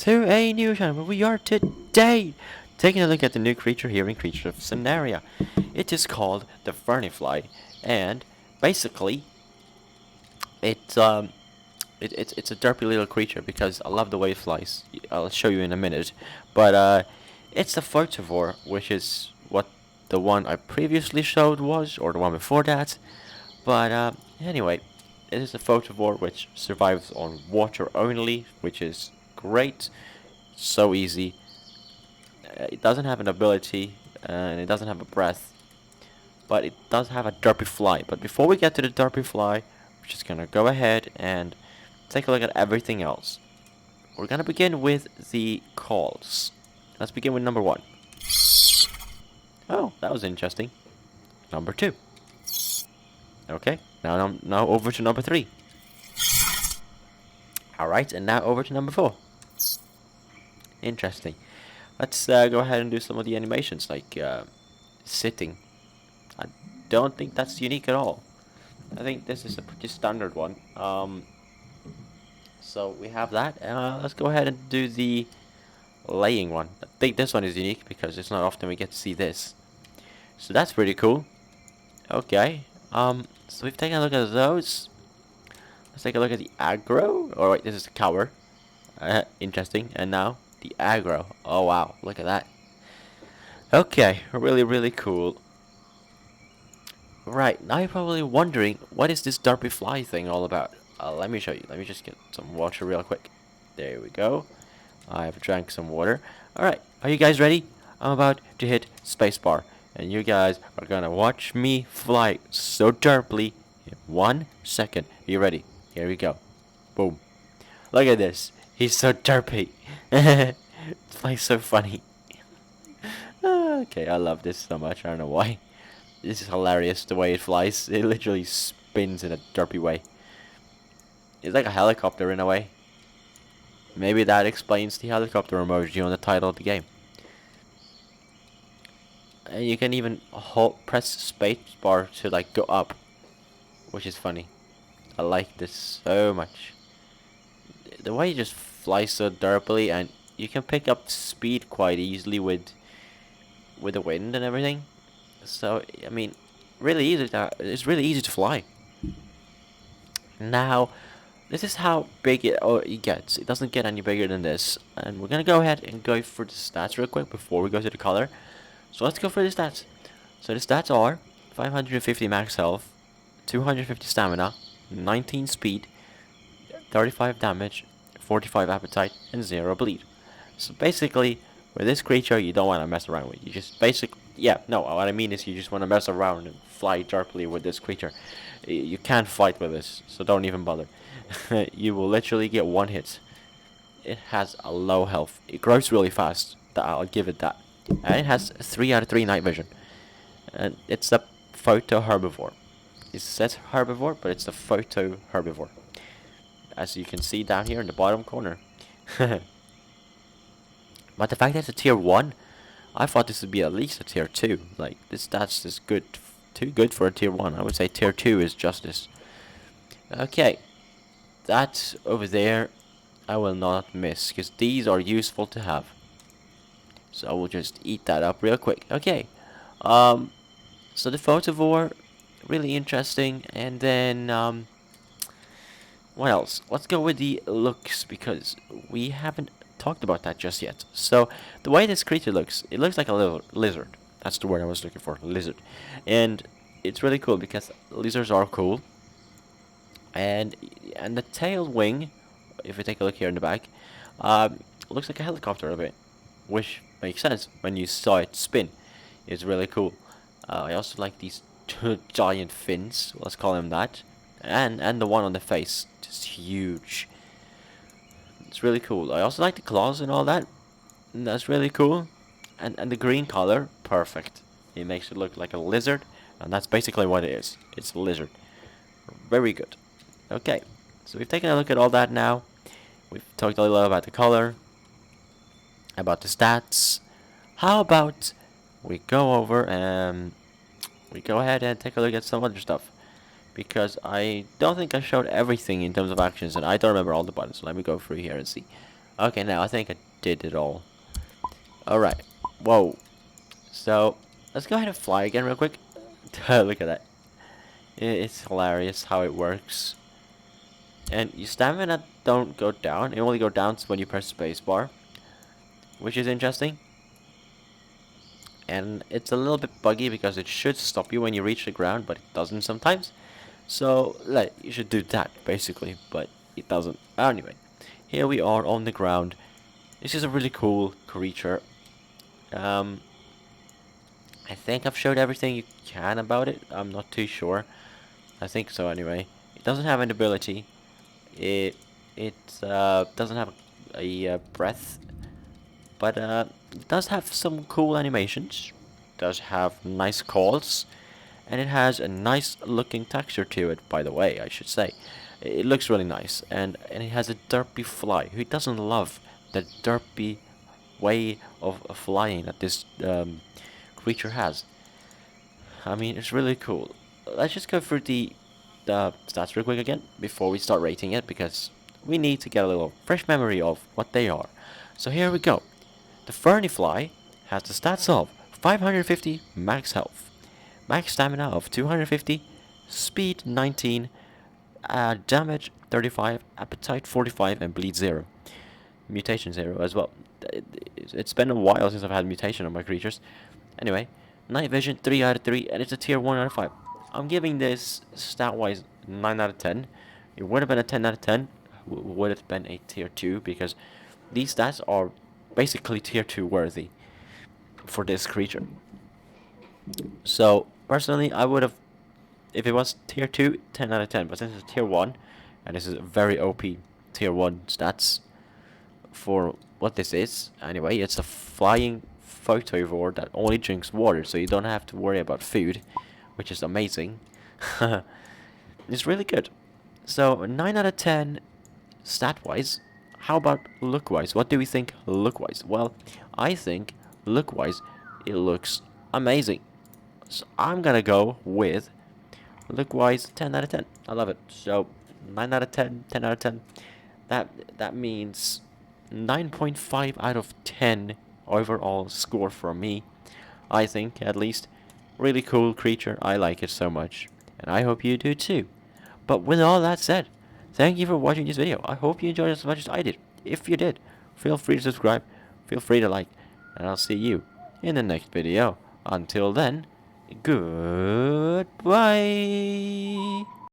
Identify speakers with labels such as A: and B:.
A: to a new channel where we are today taking a look at the new creature here in Creature of Sonaria. It is called the Fernifly, and basically it's a derpy little creature because I love the way it flies. I'll show you in a minute, but it's a photovore, which is what the one I previously showed was, or the one before that. But anyway, it is a photovore which survives on water only, which is great. So easy. It doesn't have an ability, and it doesn't have a breath, but it does have a derpy fly. But before we get to the derpy fly, we're just gonna go ahead and take a look at everything else. We're gonna begin with the calls. Let's begin with number 1. Oh, that was interesting. Number 2. Okay, now over to number 3. Alright, and now over to number 4. Interesting. Let's go ahead and do some of the animations, like sitting. I don't think that's unique at all. I think this is a pretty standard one. So we have that. Let's go ahead and do the laying one. I think this one is unique because it's not often we get to see this. So that's pretty cool. Okay. So we've taken a look at those. Let's take a look at the aggro. Oh wait, this is the cower. Interesting. And now the aggro. Oh wow, look at that. Okay, really cool. Right, now you're probably wondering, what is this derpy fly thing all about? Let me show you. Let me just get some water real quick. There we go. I've drank some water. Alright, are you guys ready? I'm about to hit spacebar, and you guys are gonna watch me fly so derpily in 1 second. Are you ready? Here we go. Boom. Look at this. He's so derpy. It flies so funny. Okay, I love this so much. I don't know why. This is hilarious the way it flies. It literally spins in a derpy way. It's like a helicopter in a way. Maybe that explains the helicopter emoji on the title of the game. And you can even press space bar to like go up, which is funny. I like this so much. The way you just fly so derpily, and you can pick up speed quite easily with the wind and everything. So I mean, really easy. It's really easy to fly. Now, this is how big it gets. It doesn't get any bigger than this. And we're gonna go ahead and go for the stats real quick before we go to the color. So let's go for the stats. So the stats are 550 max health, 250 stamina, 19 speed, 35 damage, 45 appetite, and 0 bleed. So basically, with this creature, you don't want to mess around with. You just what I mean is you just want to mess around and fly sharply with this creature. You can't fight with this, so don't even bother. You will literally get 1 hit. It has a low health. It grows really fast. I'll give it that. And it has 3 out of 3 night vision. And it's a photo herbivore. It says herbivore, but it's a photo herbivore. As you can see down here in the bottom corner. But the fact that it's a tier 1, I thought this would be at least a tier 2. Like, this stats is good, too good for a tier 1. I would say tier 2 is justice. Okay. That over there, I will not miss, because these are useful to have. So I will just eat that up real quick. Okay. So the photovore, really interesting. And then, what else? Let's go with the looks, because we haven't talked about that just yet. So the way this creature looks, it looks like a little lizard. That's the word I was looking for, lizard. And it's really cool because lizards are cool. And the tail wing, if you take a look here in the back, looks like a helicopter a bit, which makes sense when you saw it spin. It's really cool. I also like these 2 giant fins, let's call them that, and the one on the face, just huge. It's really cool. I also like the claws and all that. And that's really cool. And the green color, perfect. It makes it look like a lizard, and that's basically what it is. It's a lizard. Very good. Okay, so we've taken a look at all that now. We've talked a little about the color, about the stats. How about we go over and we go ahead and take a look at some other stuff, because I don't think I showed everything in terms of actions, and I don't remember all the buttons. So let me go through here and see. Okay, now I think I did it all. Alright. Whoa. So, let's go ahead and fly again real quick. Look at that. It's hilarious how it works. And your stamina don't go down. It only go down when you press spacebar, which is interesting. And it's a little bit buggy because it should stop you when you reach the ground, but it doesn't sometimes. So, like, you should do that, basically, but it doesn't. Anyway, here we are on the ground. This is a really cool creature. Um, I think I've showed everything you can about it. I'm not too sure. I think so, anyway. It doesn't have an ability. It doesn't have a breath, but it does have some cool animations. It does have nice calls, and it has a nice looking texture to it, by the way, I should say. It looks really nice, and it has a derpy fly. Who doesn't love the derpy way of flying that this creature has? I mean, it's really cool. Let's just go through the stats real quick again before we start rating it, because we need to get a little fresh memory of what they are. So here we go. The Fernifly has the stats of 550 max health, max stamina of 250, speed 19, damage 35, appetite 45, and bleed 0. Mutation 0 as well. It's been a while since I've had mutation on my creatures. Anyway, night vision 3 out of 3, and it's a tier 1 out of 5. I'm giving this stat-wise 9 out of 10. It would have been a 10 out of 10. Would have been a tier 2, because these stats are basically tier 2 worthy for this creature. So, personally, I would have, if it was tier 2, 10 out of 10. But since it's tier 1, and this is very OP tier 1 stats for what this is. Anyway, it's a flying photovore that only drinks water, so you don't have to worry about food, which is amazing. It's really good. So, 9 out of 10 stat-wise. How about look-wise? What do we think look-wise? Well, I think look-wise, it looks amazing. So, I'm gonna go with look-wise 10 out of 10. I love it. So, 9 out of 10, 10 out of 10. That means 9.5 out of 10 overall score from me. I think, at least. Really cool creature. I like it so much. And I hope you do too. But with all that said, thank you for watching this video. I hope you enjoyed it as much as I did. If you did, feel free to subscribe. Feel free to like. And I'll see you in the next video. Until then, goodbye.